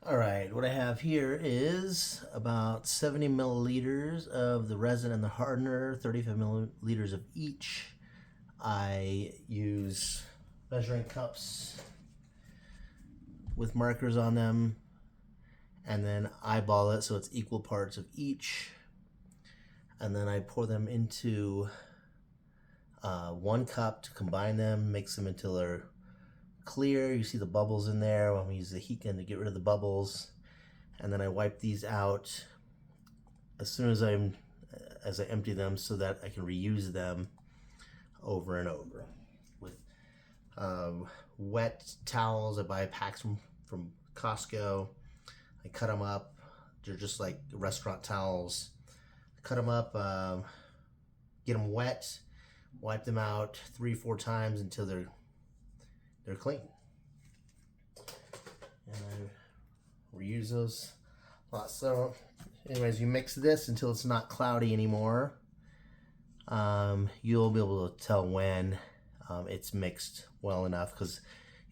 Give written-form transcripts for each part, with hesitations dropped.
All right, what I have here is about 70 milliliters of the resin and the hardener, 35 milliliters of each. I use measuring cups with markers on them and then eyeball it so it's equal parts of each. And then I pour them into 1 cup to combine them, mix them until they're clear. You see the bubbles in there. I'm going to use the heat gun to get rid of the bubbles. And then I wipe these out as soon as I empty them so that I can reuse them over and over. With wet towels, I buy packs from Costco. I cut them up. They're just like restaurant towels. Cut them up, get them wet, wipe them out 3-4 times until they're clean. And I reuse those a lot. So anyways, you mix this until it's not cloudy anymore. You'll be able to tell when it's mixed well enough because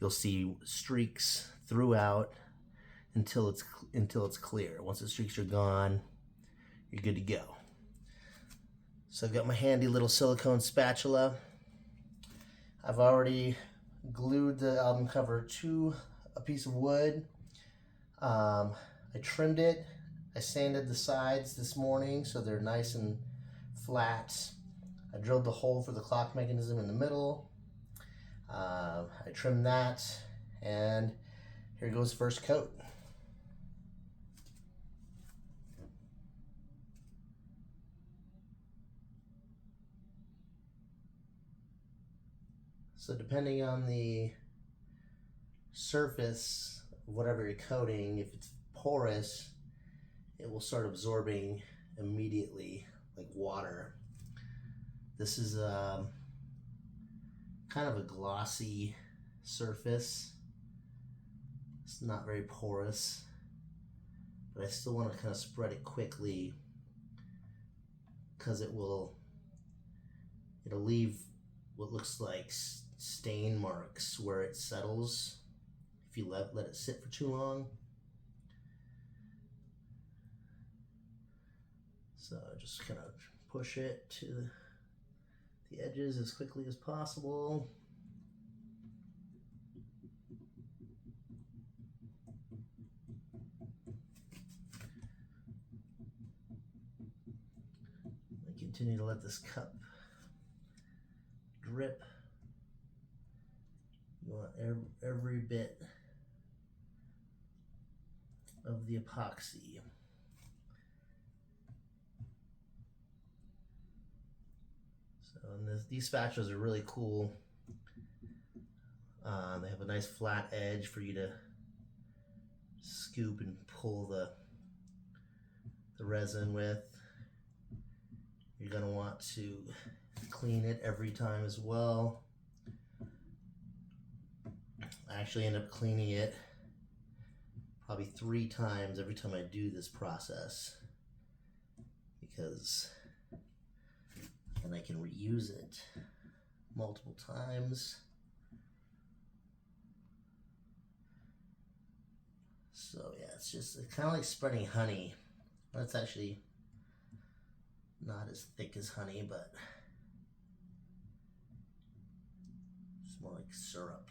you'll see streaks throughout until it's clear. Once the streaks are gone, you're good to go. So I've got my handy little silicone spatula. I've already glued the album cover to a piece of wood. I trimmed it. I sanded the sides this morning so they're nice and flat. I drilled the hole for the clock mechanism in the middle. I trimmed that, and here goes first coat. So depending on the surface of whatever you're coating, if it's porous, it will start absorbing immediately like water. This is kind of a glossy surface. It's not very porous, but I still want to kind of spread it quickly because it'll leave what looks like stain marks where it settles if you let it sit for too long. So just kind of push it to the edges as quickly as possible. I continue to let this cup drip. You want every bit of the epoxy. So these spatulas are really cool. They have a nice flat edge for you to scoop and pull the resin with. You're going to want to clean it every time as well. I actually end up cleaning it probably 3 times every time I do this process because then I can reuse it multiple times. So yeah, it's kind of like spreading honey. That's actually not as thick as honey, but it's more like syrup.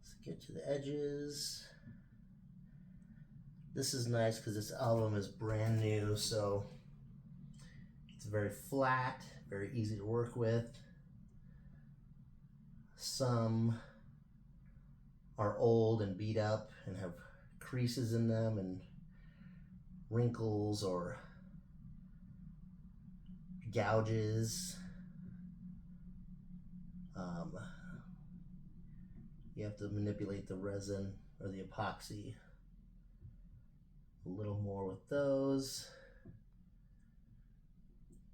Let's get to the edges. This is nice because this album is brand new, so it's very flat, very easy to work with. Some are old and beat up and have creases in them and wrinkles or gouges. You have to manipulate the resin or the epoxy a little more with those.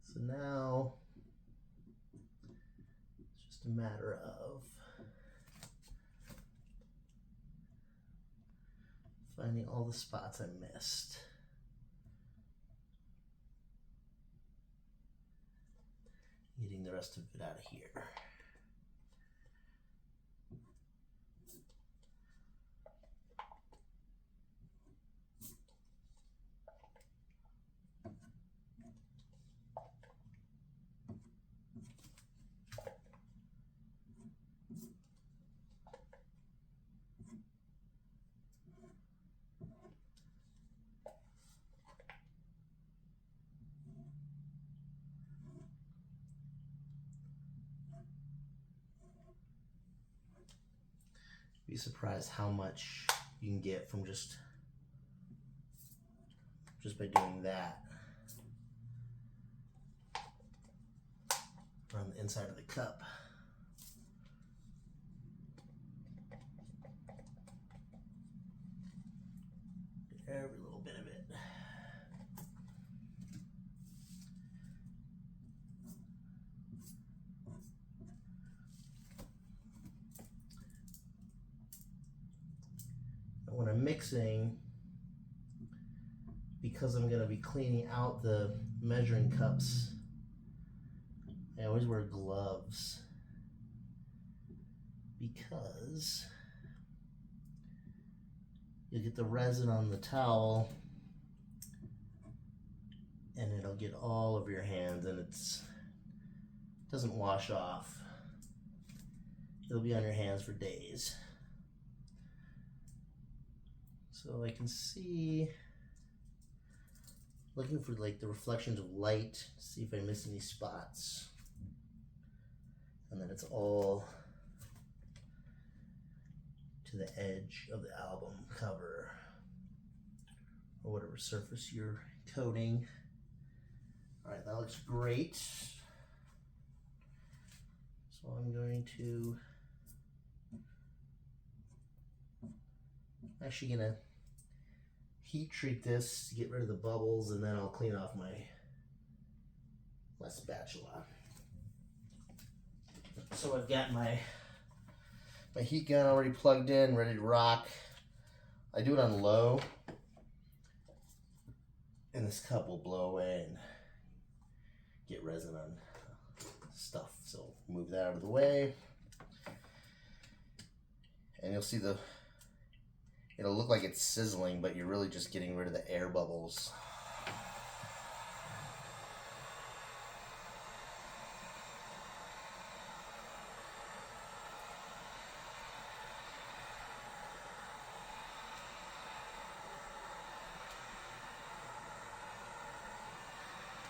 So now it's just a matter of finding all the spots I missed. Getting the rest of it out of here. Be surprised how much you can get from just by doing that around the inside of the cup. Every little bit of it. And when I'm mixing, because I'm going to be cleaning out the measuring cups, I always wear gloves because you get the resin on the towel and it'll get all over your hands, and it doesn't wash off. It'll be on your hands for days. So I can see, looking for like the reflections of light, see if I miss any spots. And then it's all to the edge of the album cover or whatever surface you're coating. All right, that looks great. So I'm going to, actually gonna heat treat this to get rid of the bubbles, and then I'll clean off my spatula. So I've got my heat gun already plugged in, ready to rock. I do it on low, and this cup will blow away and get resin on stuff. So move that out of the way, and you'll see it'll look like it's sizzling, but you're really just getting rid of the air bubbles.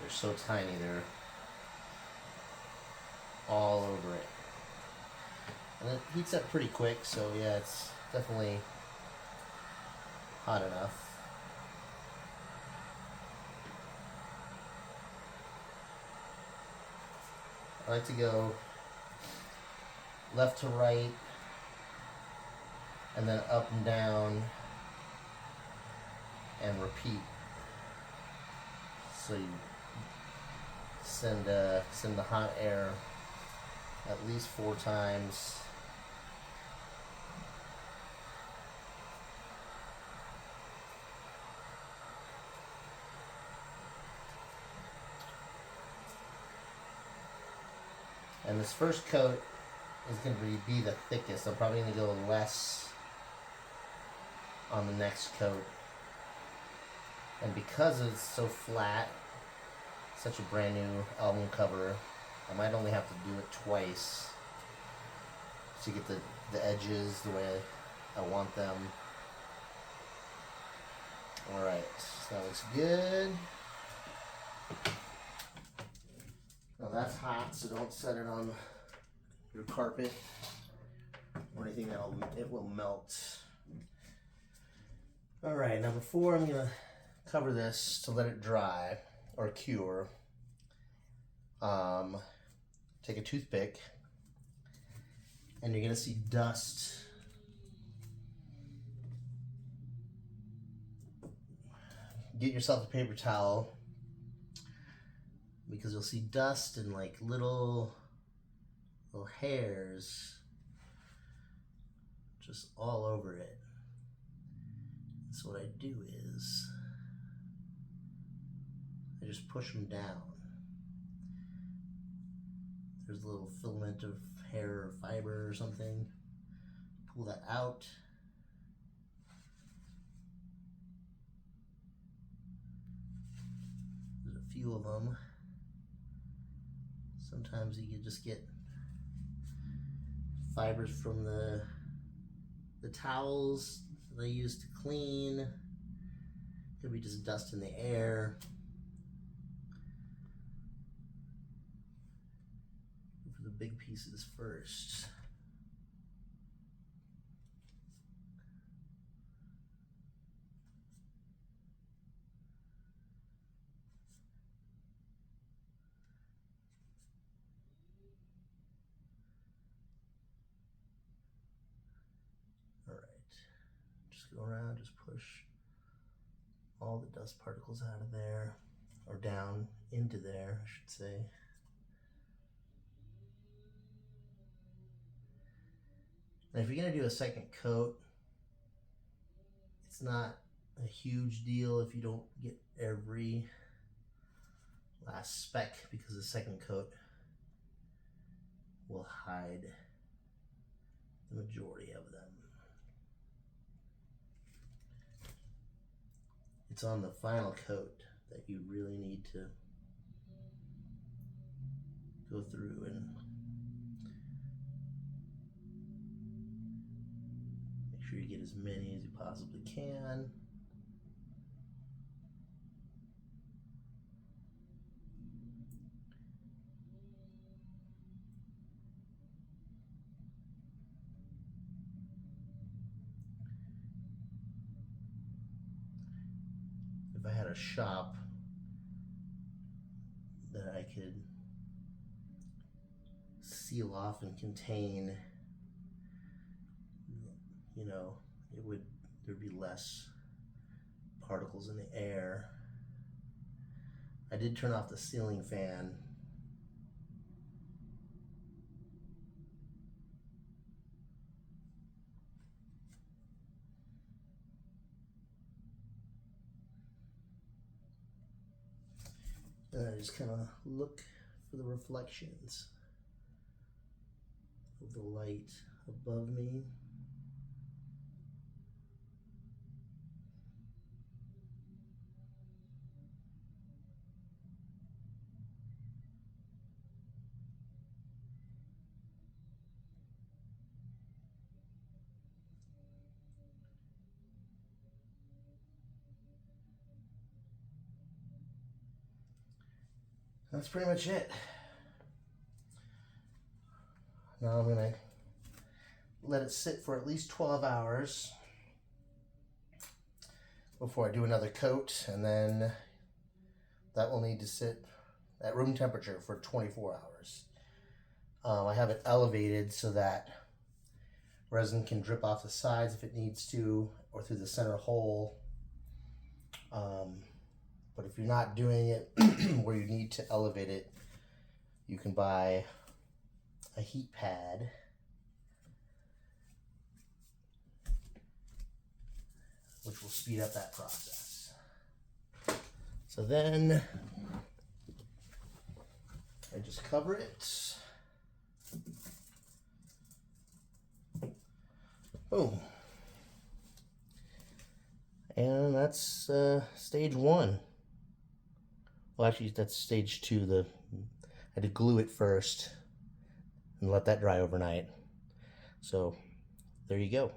They're so tiny, they're all over it. And it heats up pretty quick, so yeah, it's definitely hot enough. I like to go left to right, and then up and down, and repeat. So you send the hot air at least 4 times. And this first coat is going to be the thickest. I'm probably going to go less on the next coat. And because it's so flat, such a brand new album cover, I might only have to do it twice to get the edges the way I want them. Alright, so that looks good. Now that's hot, so don't set it on your carpet or anything, it will melt. Alright, now before I'm going to cover this to let it dry or cure, take a toothpick, and you're going to see dust. Get yourself a paper towel, because you'll see dust and like little hairs just all over it. So what I do is I just push them down. there's a little filament of hair or fiber or something. Pull that out. There's a few of them. Sometimes you can just get fibers from the towels they use to clean. Could be just dust in the air. Go for the big pieces first. Just go around, just push all the dust particles out of there, or down into there, I should say. And if you're gonna do a second coat, it's not a huge deal if you don't get every last speck, because the second coat will hide the majority of them. It's on the final coat that you really need to go through and make sure you get as many as you possibly can. If I had a shop that I could seal off and contain, you know, there'd be less particles in the air. I did turn off the ceiling fan. And I just kind of look for the reflections of the light above me. That's pretty much it. Now I'm gonna let it sit for at least 12 hours before I do another coat, and then that will need to sit at room temperature for 24 hours. I have it elevated so that resin can drip off the sides if it needs to, or through the center hole. But if you're not doing it where you need to elevate it, you can buy a heat pad. Which will speed up that process. So then I just cover it. Boom. And that's stage one. Well, actually, that's stage two. I had to glue it first and let that dry overnight. So there you go.